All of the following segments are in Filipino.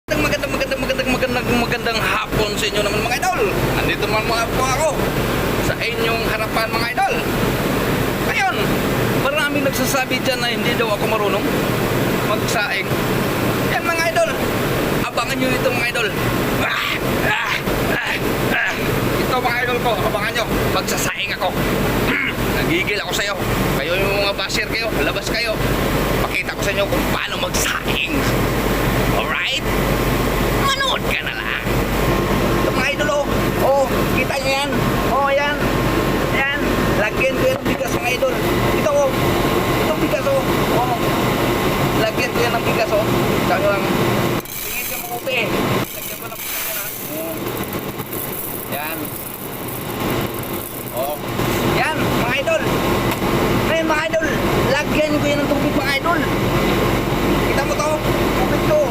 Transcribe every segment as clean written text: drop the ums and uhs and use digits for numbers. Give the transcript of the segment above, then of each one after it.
Magandang hapon sa inyo naman mga idol. Nandito naman po ako sa inyong harapan mga idol. Ngayon, maraming nagsasabi dyan na hindi daw ako marunong magsaing. Yan mga idol, abangan nyo ito mga idol. Ito mga idol ko, abangan nyo, magsasaing ako. Nagigil ako sa iyo. Kayo yung mga basher kayo, labas kayo. Pakita ko sa inyo kung paano magsaing. Alright? Manood ka na lang. Ito mga idol oh, kita nyo yan. Oh, yan. Yan. Lagyan ko yan ng bigas mga idol. Ito oh. Itong bigas oh. Oh. Lagyan ko yan ng bigas oh. Saan nyo lang. Tingin ka makupi. Lagyan ko ng bigas yan ha. Oh. Yan. Oh. Yan mga idol. Ngayon mga idol, lagyan ko yan ng tubig mga idol. Kita mo to. Tubig to.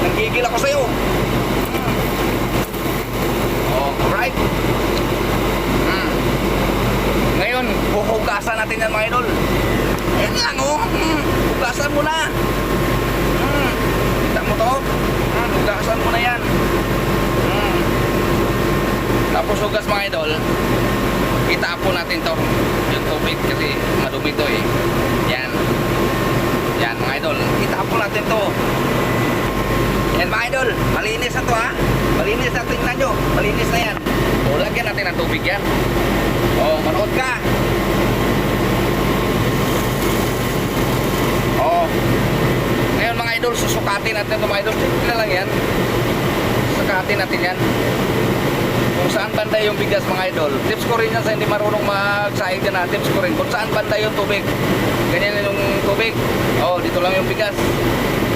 Nagigil ako sa'yo. Alright. Ngayon, huhugasan natin yan mga idol. Ayan lang oh. Hugasan mo na. Kita mo to. Hugasan mo na yan. Tapos hugas mga idol. Itapon natin to. Yung tubig kasi madumi to eh. Yan. Yan mga idol. Itapon natin to. Yan mga idol, malinis na to ha. Malinis na, tingnan nyo. Malinis na yan. O, lagyan natin ng tubig yan. O, manood ka. O. Ngayon mga idol, susukatin natin ito mga idol. Tingnan lang yan. Susukatin natin yan. Kung saan banda yung bigas mga idol. Tips ko rin yan sa hindi marunong magsaing dyan ha. Tips ko rin kung saan banda yung tubig. Ganyan yung tubig. O, dito lang yung bigas.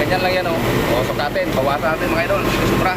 Ganyan lang yan oh. O, sukatin. Bawasan natin mga idol. Sobra.